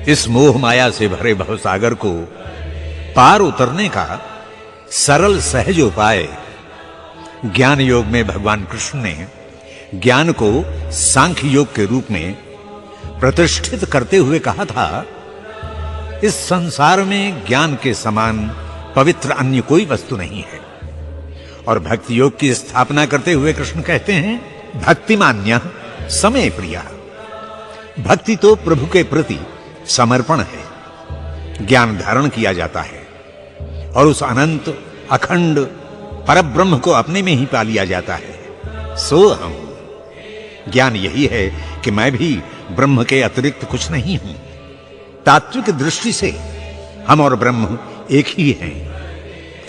इस मोह माया से भरे भवसागर को पार उतरने का सरल सहज उपाय ज्ञान योग में भगवान कृष्ण ने ज्ञान को सांख्य योग के रूप में प्रतिष्ठित करते हुए कहा था, इस संसार में ज्ञान के समान पवित्र अन्य कोई वस्तु नहीं है। और भक्ति योग की स्थापना करते हुए कृष्ण कहते हैं, भक्तिमान्यः समय प्रिया। भक्ति तो प्रभु के प्रति समर्पण है। ज्ञान धारण किया जाता है और उस अनंत अखंड परब्रह्म को अपने में ही पा लिया जाता है। सो हम ज्ञान यही है कि मैं भी ब्रह्म के अतिरिक्त कुछ नहीं हूं। तात्विक दृष्टि से हम और ब्रह्म एक ही हैं,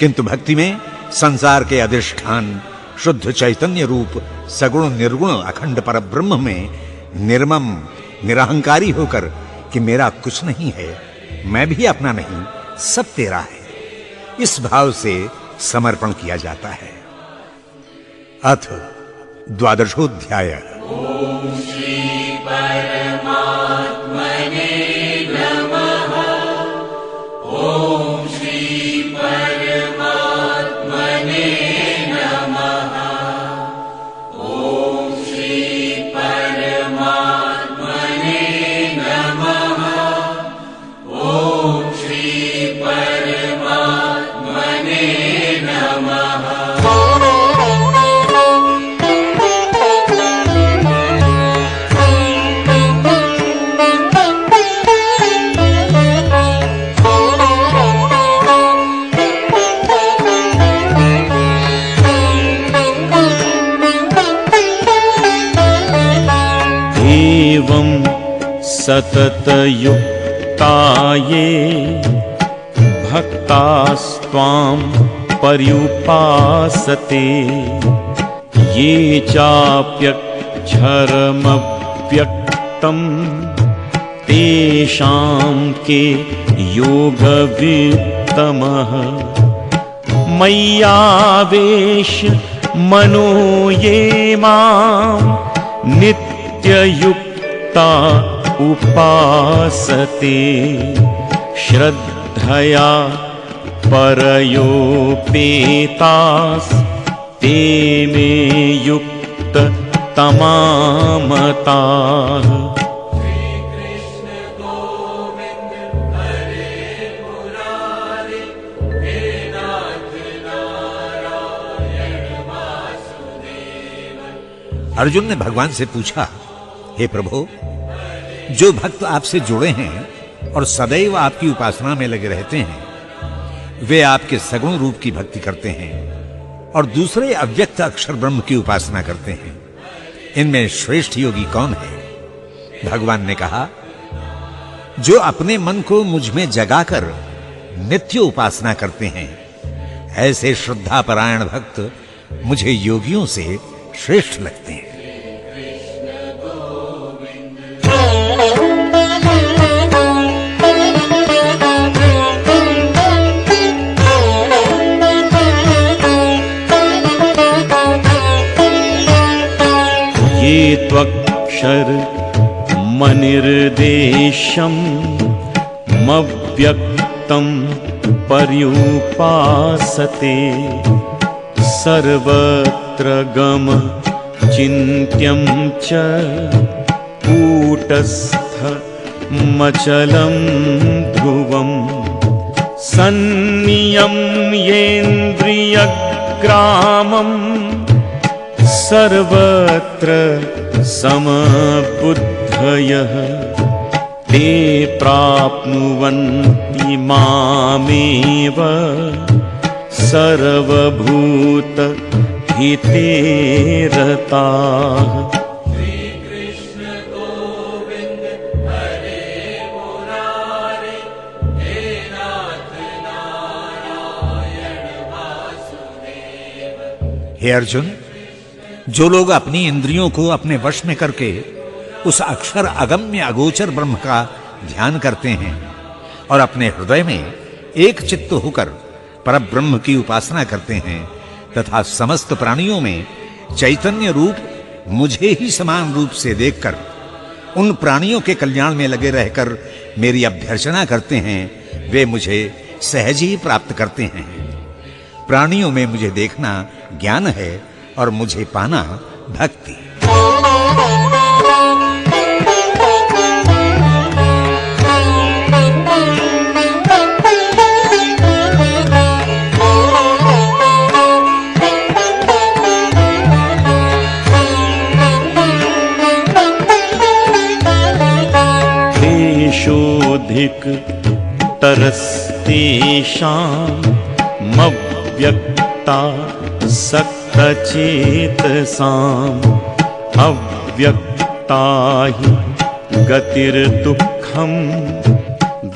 किंतु भक्ति में संसार के अधिष्ठान शुद्ध चैतन्य रूप सगुण निर्गुण अखंड परब्रह्म में निर्मम निरहंकारी होकर कि मेरा कुछ नहीं है, मैं भी अपना नहीं, सब तेरा है, इस भाव से समर्पण किया जाता है। अथ द्वादशोऽध्याय। ओम श्री परमात्मने नमः। ओम श्री परमात्मने नमः। ओम श्री परमात्मने नमः। ओम श्री परमात्मने नमः। एवं सततयुक्ताये भक्तास्त्वां पर्युपासते ये चाप्यक्षरमव्यक्तं तेषां के योगवित्तमः। मय्यावेश्य मनो ये मां नित्ययुक्ता उपासते श्रद्धया परयोपेतास् ते मे युक्ततमामताः। अर्जुन ने भगवान से पूछा, हे प्रभु, जो भक्त आपसे जुड़े हैं और सदैव आपकी उपासना में लगे रहते हैं, वे आपके सगुण रूप की भक्ति करते हैं और दूसरे अव्यक्त अक्षर ब्रह्म की उपासना करते हैं। इनमें श्रेष्ठ योगी कौन है? भगवान ने कहा, जो अपने मन को मुझ में जगाकर नित्य उपासना करते हैं, ऐसे श्रद्धापरायण भक्त मुझे योगियों से श्रेष्ठ लगते हैं। ये त्वक्षर मनिर्देशं मव्यक्तं पर्युपासते सर्वत्र गम चिन्त्यं च कूटस्थमचलं ध्रुवं सन्नियम्येन्द्रियग्रामं सर्वत्र समबुद्धयः ते प्राप्नुवन्ति मामेव सर्वभूत हिते रताः। श्री कृष्ण गोविंद हरे मुरारे हे नाथ नारायण वासुदेव। हे अर्जुन, जो लोग अपनी इंद्रियों को अपने वश में करके उस अक्षर अगम्य अगोचर ब्रह्म का ध्यान करते हैं और अपने हृदय में एक चित्त होकर परब्रह्म की उपासना करते हैं तथा समस्त प्राणियों में चैतन्य रूप मुझे ही समान रूप से देखकर उन प्राणियों के कल्याण में लगे रहकर मेरी अभ्यर्चना करते हैं, वे मुझे सहज ही प्राप्त करते हैं। प्राणियों में मुझे देखना ज्ञान है और मुझे पाना भक्ति। देशोऽधिक तरस्तेषामव्यक्ता सक्तचेतसाम् अव्यक्ता हि गतिर्दुःखं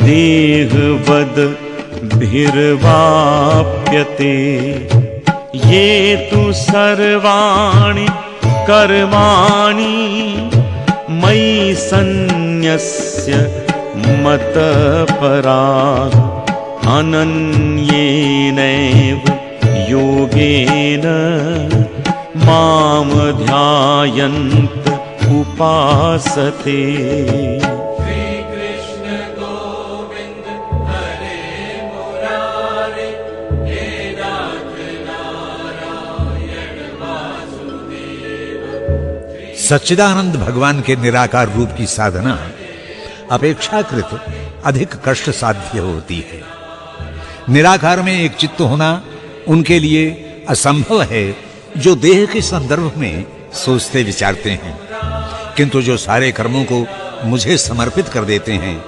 देहवद्भिर्वाप्यते। ये तु सर्वाणि कर्माणि मयि सन्न्यस्य मतपराः अनन्येनैव योगेन मां ध्यायन्त उपासते। श्री कृष्ण गोविंद हरे मुरारे, हे नाथ नारायण वासुदेव। सच्चिदानंद भगवान के निराकार रूप की साधना अपेक्षाकृत अधिक कष्ट साध्य होती है। निराकार में एक चित्त होना उनके लिए असंभव है, जो देह के संदर्भ में सोचते विचारते हैं। किंतु जो सारे कर्मों को मुझे समर्पित कर देते हैं,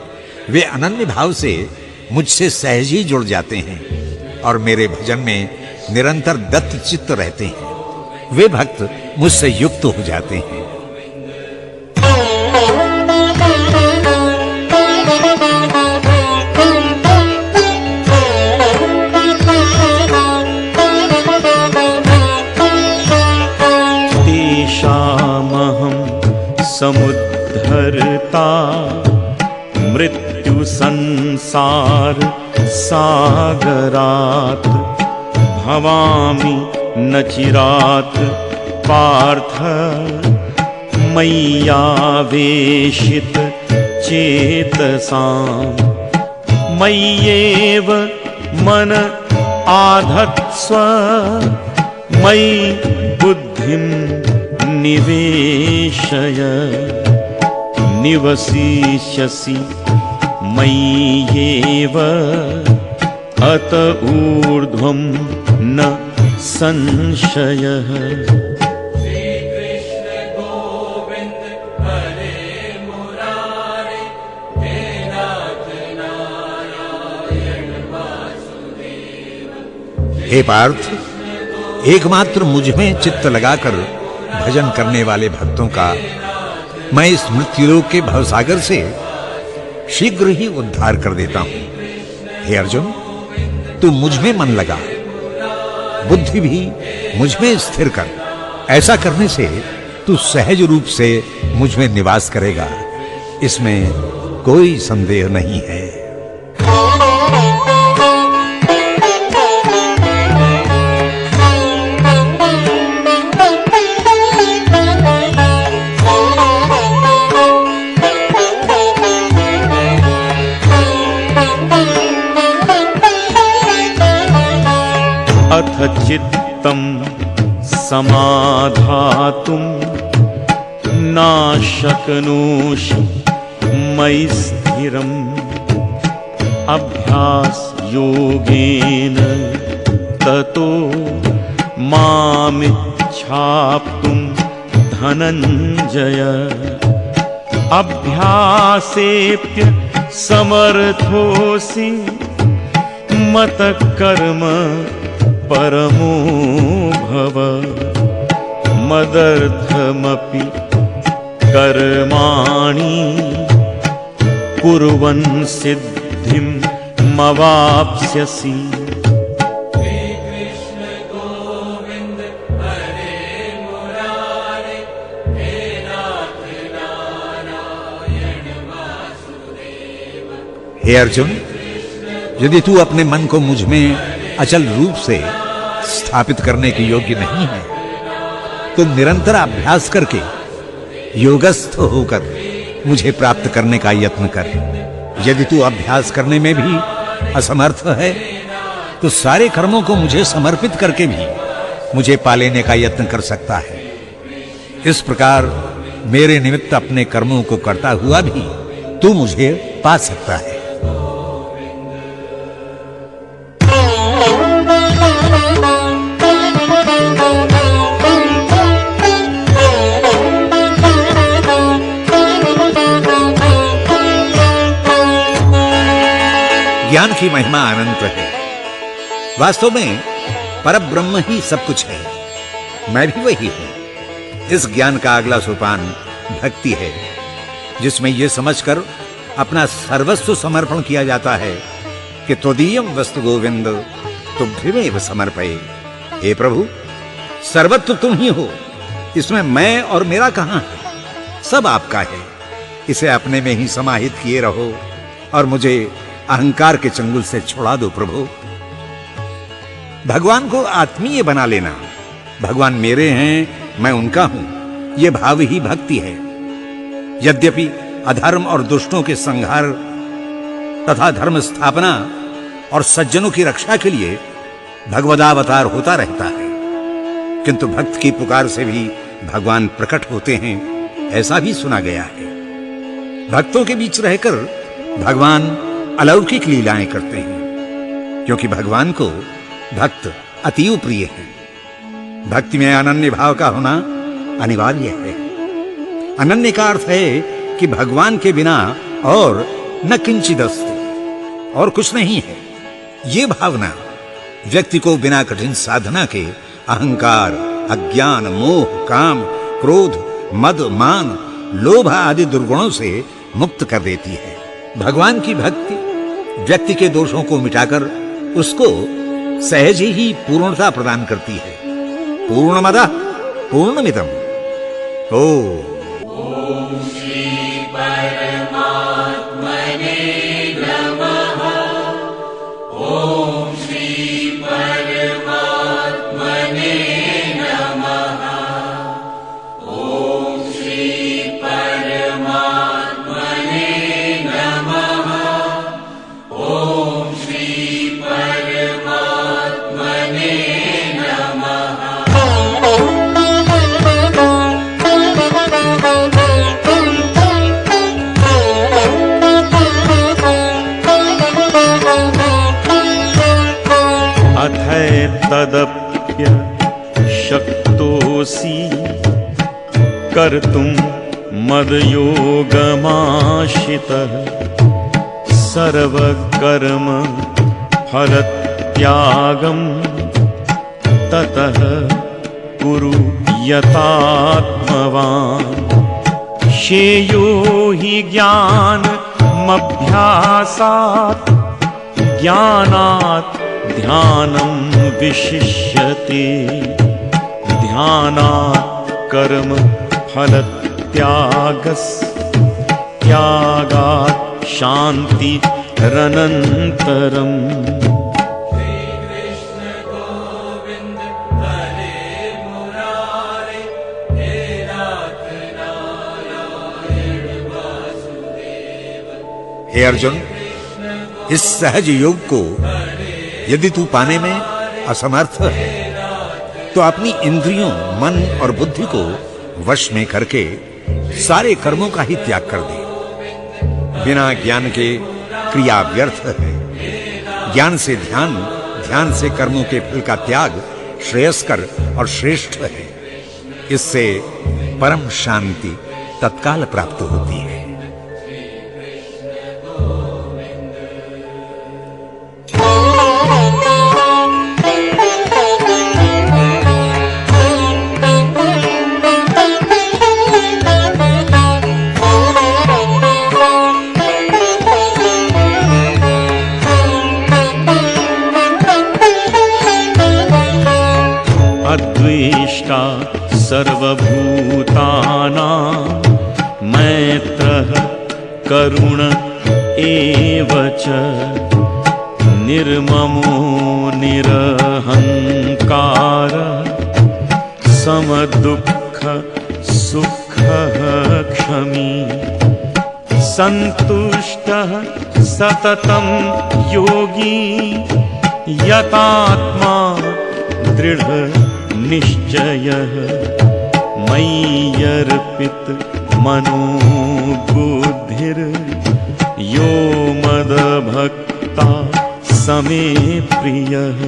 वे अनन्य भाव से मुझसे सहज ही जुड़ जाते हैं और मेरे भजन में निरंतर दत्त चित्त रहते हैं। वे भक्त मुझसे युक्त हो जाते हैं। तेषामहं समुद्धर्ता मृत्यु संसार सागरात् भवामि न चिरात् पार्थ मय्यावेशित चेतसाम्। मय्येव मन आधत्स्व मयि बुद्धिं निवेशय। निवसिष्यसि मय्येव अत ऊर्ध्वं न संशयः। श्री कृष्ण गोविंद हरे मुरारे, हे नाथ नारायण वासुदेव। हे पार्थ, एकमात्र मुझ में चित्त लगाकर भजन करने वाले भक्तों का मैं इस मृत्युलोक के भवसागर से शीघ्र ही उद्धार कर देता हूं। हे अर्जुन, तू मुझ में मन लगा, बुद्धि भी मुझ में स्थिर कर। ऐसा करने से तू सहज रूप से मुझ में निवास करेगा, इसमें कोई संदेह नहीं है। अथ चित्तं समाधातुं न शक्नोषि मयि स्थिरम्। अभ्यास योगेन ततो मामिच्छाप्तुं धनञ्जय। अभ्यासेप्य समर्थोऽसि मत्कर्म परमो भव। मदर्थमपि कर्माणि कुर्वन् सिद्धिं मवाप्स्यसि। श्री कृष्ण गोविंद हरे मुरारे, हे नाथ नारायण वासुदेव। हे अर्जुन, यदि तू अपने मन को मुझ में अचल रूप से स्थापित करने के योग्य नहीं है, तो निरंतर अभ्यास करके योगस्थ होकर मुझे प्राप्त करने का यत्न कर। यदि तू अभ्यास करने में भी असमर्थ है तो सारे कर्मों को मुझे समर्पित करके भी मुझे पा लेने का यत्न कर सकता है। इस प्रकार मेरे निमित्त अपने कर्मों को करता हुआ भी तू मुझे पा सकता है। ज्ञान की महिमा अनंत है। वास्तव में परब्रह्म ही सब कुछ है, मैं भी वही हूं। इस ज्ञान का अगला सोपान भक्ति है, जिसमें यह समझकर अपना सर्वस्व समर्पण किया जाता है कि त्वदीयं वस्तु गोविंद तुभ्यमेव समर्पये। हे प्रभु, सर्वत्र तुम ही हो, इसमें मैं और मेरा कहां है? सब आपका है। इसे अपने में ही समाहित किए रहो और मुझे अहंकार के चंगुल से छुड़ा दो प्रभु। भगवान को आत्मीय बना लेना। भगवान मेरे हैं, मैं उनका हूं, यह भाव ही भक्ति है। यद्यपि अधर्म और दुष्टों के संहार तथा धर्म स्थापना और सज्जनों की रक्षा के लिए भगवदावतार होता रहता है, किंतु भक्त की पुकार से भी भगवान प्रकट होते हैं, ऐसा भी सुना गया है। भक्तों के बीच रहकर भगवान अलौकिक लीलाएं करते हैं, क्योंकि भगवान को भक्त अतीव प्रिय है। भक्ति में अनन्य भाव का होना अनिवार्य है। अनन्य का अर्थ है कि भगवान के बिना और न किंचिदस्ति, और कुछ नहीं है। ये भावना व्यक्ति को बिना कठिन साधना के अहंकार, अज्ञान, मोह, काम, क्रोध, मद, मान, लोभ आदि दुर्गुणों से मुक्त कर देती है। भगवान की भक्ति व्यक्ति के दोषों को मिटाकर उसको सहज ही पूर्णता प्रदान करती है। पूर्णमदः पूर्णमिदम्। ओम श्री परमात्मने नमः। ओम श्री परमात्मने नमः। ओम श्री परमात्मने नमः। ओम श्री परमात्मने नमः। अथैतदप्य शक्तोऽसि कर्तुं मदयोगमाश्रितः सर्वकर्म फलत्यागं ततः कुरु यतात्मवान्। श्रेयो हि ज्ञानमभ्यासात् ज्ञानात् ध्यानं विशिष्यते। ध्यानात् कर्म फलत्यागात् शान्तिरनन्तरम्। श्री कृष्ण गोविंद हरे मुरारे, हे नाथ नारायण वासुदेव। हे अर्जुन, इस सहज योग को यदि तू पाने में असमर्थ है तो अपनी इंद्रियों, मन और बुद्धि को वश में करके सारे कर्मों का ही त्याग कर दे। बिना ज्ञान के क्रिया व्यर्थ है। ज्ञान से ध्यान, ध्यान से कर्मों के फल का त्याग श्रेयस्कर और श्रेष्ठ है। इससे परम शांति तत्काल प्राप्त होती है। अद्वेष्टा सर्वभूतानां मैत्रः करुण एव च निर्ममो निरहंकार समदुःख सुखः क्षमी सन्तुष्टः सततं योगी यतात्मा दृढनिश्चयः मय्यर्पित मनो बुद्धिर् यो मद्भक्ता समे प्रियः।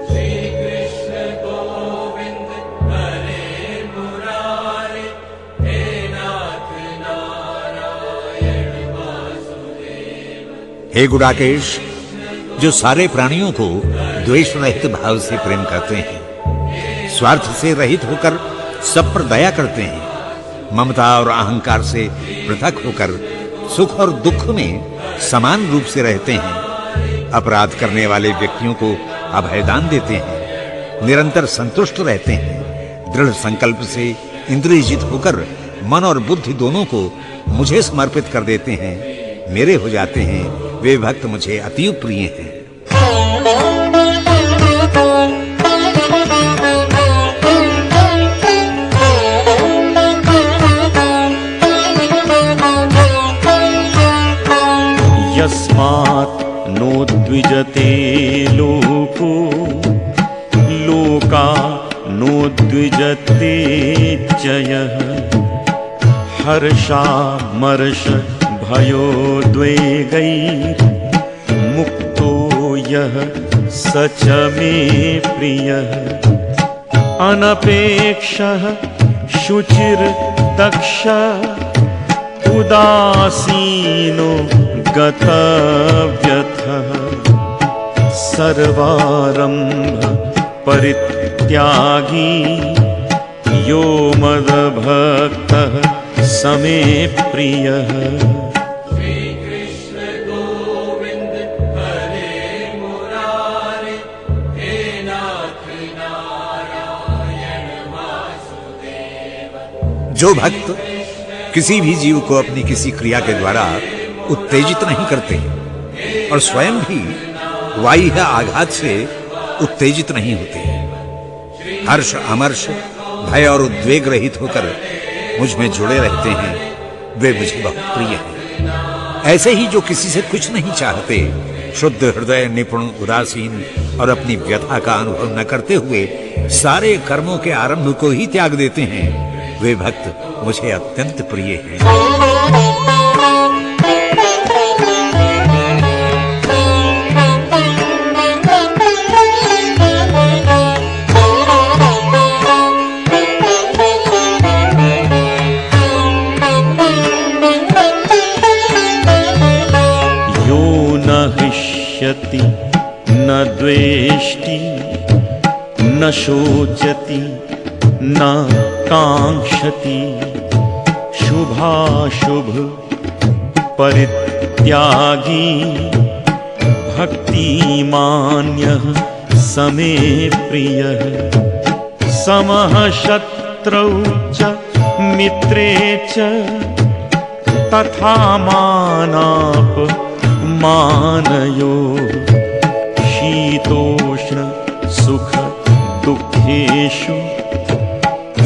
श्री कृष्ण गोविंद हरे मुरारे हे नाथ नारायण वासुदेव। हे गुडाकेश, जो सारे प्राणियों को द्वेष रहित भाव से प्रेम करते हैं, स्वार्थ से रहित होकर सब पर दया करते हैं, ममता और अहंकार से पृथक होकर सुख और दुख में समान रूप से रहते हैं, अपराध करने वाले व्यक्तियों को अभयदान देते हैं, निरंतर संतुष्ट रहते हैं, दृढ़ संकल्प से इंद्रियजित होकर मन और बुद्धि दोनों को मुझे समर्पित कर देते हैं, मेरे हो जाते हैं, वे भक्त मुझे अति प्रिय हैं। यस्मात् नोद्विजते लोको लोका नोद्विजते च यः हर्षामर्ष भयोद्वेगैर्मुक्तो यः स च मे प्रियः। अनपेक्षः शुचिर्दक्षः उदासीनो गतव्यथः सर्वारम्भ परित्यागी यो मद्भक्तः समे प्रियः। श्री कृष्ण गोविंद हरे मुरारे हे नाथ नारायण वासुदेव। जो भक्त किसी भी जीव को अपनी किसी क्रिया के द्वारा उत्तेजित नहीं करते और स्वयं भी बाह्य आघात से उत्तेजित नहीं होते, हर्ष अमर्ष भय और उद्वेग रहित होकर मुझ में जुड़े रहते हैं, वे मुझे बहुत प्रिय हैं। ऐसे ही जो किसी से कुछ नहीं चाहते, शुद्ध हृदय, निपुण, उदासीन और अपनी व्यथा का अनुभव न करते हुए सारे कर्मों के आरंभ को ही त्याग देते हैं, वे भक्त मुझे अत्यंत प्रिय हैं। यो न हृष्यति न द्वेष्टि न शोचति न कांक्षति शुभाशुभ परित्यागी भक्तिमान्यः समे प्रियः। समः शत्रौ च मित्रे च तथा मानापमानयोः शीतोष्ण सुख दुःखेषु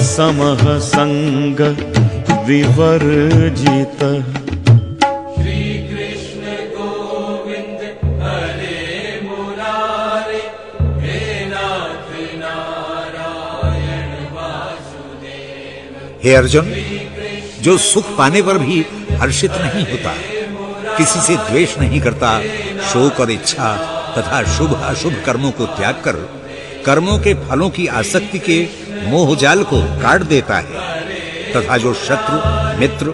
समः संग विवर्जितः। श्री कृष्ण गोविंद हरे मुरारे हे नाथ नारायण वासुदेव। हे अर्जुन, जो सुख पाने पर भी हर्षित नहीं होता, किसी से द्वेष नहीं करता, शोक और इच्छा तथा शुभ अशुभ कर्मों को त्याग कर कर्मों के फलों की आसक्ति के मोहजाल को काट देता है, तथा जो शत्रु मित्र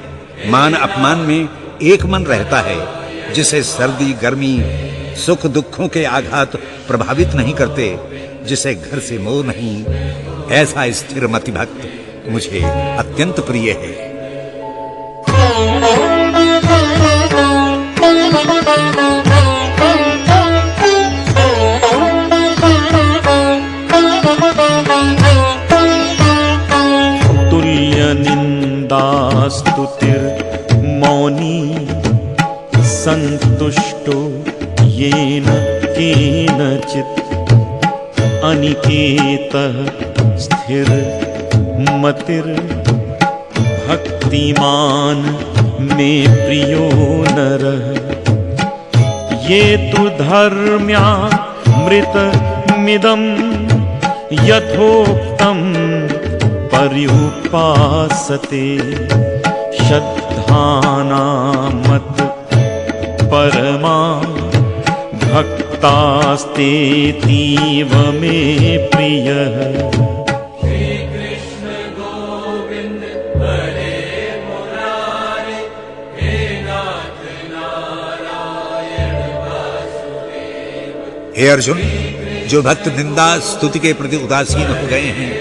मान अपमान में एक मन रहता है, जिसे सर्दी गर्मी सुख दुखों के आघात प्रभावित नहीं करते, जिसे घर से मोह नहीं, ऐसा स्थिर मति भक्त मुझे अत्यंत प्रिय है। तुल्य निंदास्तुतिर्मौनी संतुष्टो येन केनचित् अनिकेतः स्थिर मतिर्भक्तिमान् में प्रियो नरः ये तु धर्म्यामृतमिदं यथोक्तं पर्युपासते श्रद्धानामत परमा भक्तास्तेतीव मे प्रियः। श्री कृष्ण गोविंद हरे मुरारे हे नाथ नारायण वासुदेव। हे अर्जुन, जो भक्त निंदा स्तुति के प्रति उदासीन हो गए हैं,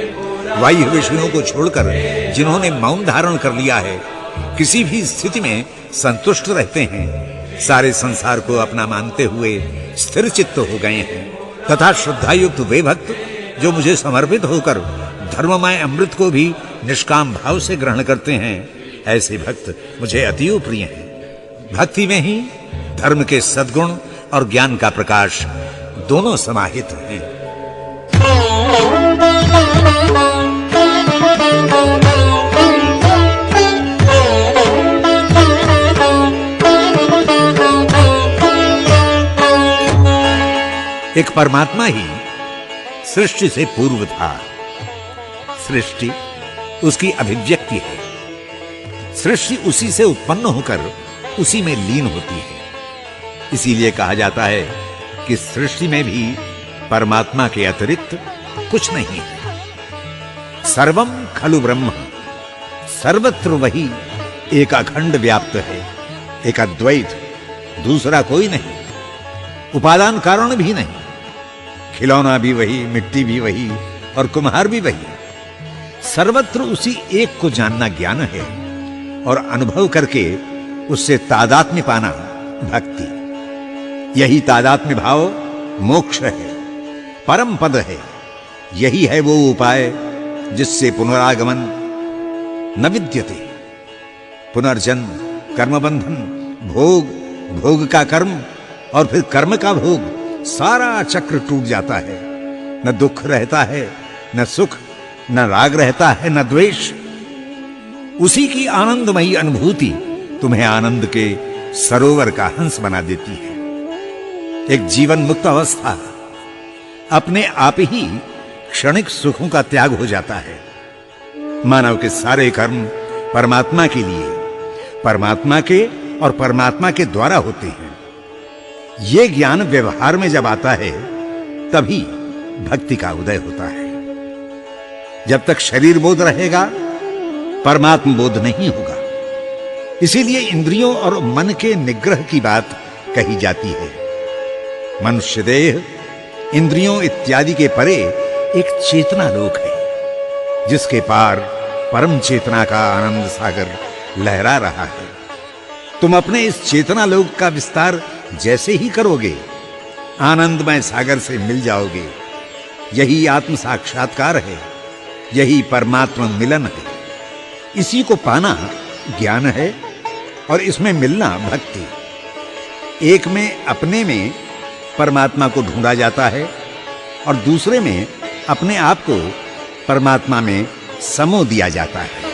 बाह्य विषयों को छोड़कर जिन्होंने मौन धारण कर लिया है, किसी भी स्थिति में संतुष्ट रहते हैं, सारे संसार को अपना मानते हुए स्थिर चित्त हो गए हैं, तथा श्रद्धायुक्त वे भक्त जो मुझे समर्पित होकर धर्ममय अमृत को भी निष्काम भाव से ग्रहण करते हैं, ऐसे भक्त मुझे अति प्रिय हैं। भक्ति में ही धर्म के सद्गुण और ज्ञान का प्रकाश दोनों समाहित हैं। एक परमात्मा ही सृष्टि से पूर्व था। सृष्टि उसकी अभिव्यक्ति है। सृष्टि उसी से उत्पन्न होकर उसी में लीन होती है। इसीलिए कहा जाता है कि सृष्टि में भी परमात्मा के अतिरिक्त कुछ नहीं है। सर्वम खलु ब्रह्म, सर्वत्र वही एक अखंड व्याप्त है, एक अद्वैत, दूसरा कोई नहीं, उपादान कारण भी नहीं, खिलौना भी वही, मिट्टी भी वही और कुम्हार भी वही। सर्वत्र उसी एक को जानना ज्ञान है और अनुभव करके उससे तादात्म्य पाना भक्ति। यही तादात्म्य भाव मोक्ष है, परम पद है। यही है वो उपाय जिससे पुनरागमन न विद्यते। पुनर्जन्म, कर्मबंधन, भोग, भोग का कर्म और फिर कर्म का भोग, सारा चक्र टूट जाता है। न दुख रहता है, न सुख, न राग रहता है, न द्वेष। उसी की आनंदमयी अनुभूति तुम्हें आनंद के सरोवर का हंस बना देती है। एक जीवन मुक्त अवस्था, अपने आप ही क्षणिक सुखों का त्याग हो जाता है। मानव के सारे कर्म परमात्मा के लिए, परमात्मा के और परमात्मा के द्वारा होते हैं। ये ज्ञान व्यवहार में जब आता है तभी भक्ति का उदय होता है। जब तक शरीर बोध रहेगा परमात्म बोध नहीं होगा। इसीलिए इंद्रियों और मन के निग्रह की बात कही जाती है। मनुष्य देह इंद्रियों इत्यादि के परे एक चेतना लोक है, जिसके पार परम चेतना का आनंद सागर लहरा रहा है। तुम अपने इस चेतना लोक का विस्तार जैसे ही करोगे, आनंदमय सागर से मिल जाओगे। यही आत्म साक्षात्कार है, यही परमात्मा मिलन है। इसी को पाना ज्ञान है और इसमें मिलना भक्ति। एक में अपने में परमात्मा को ढूंढा जाता है और दूसरे में अपने आप को परमात्मा में समो दिया जाता है।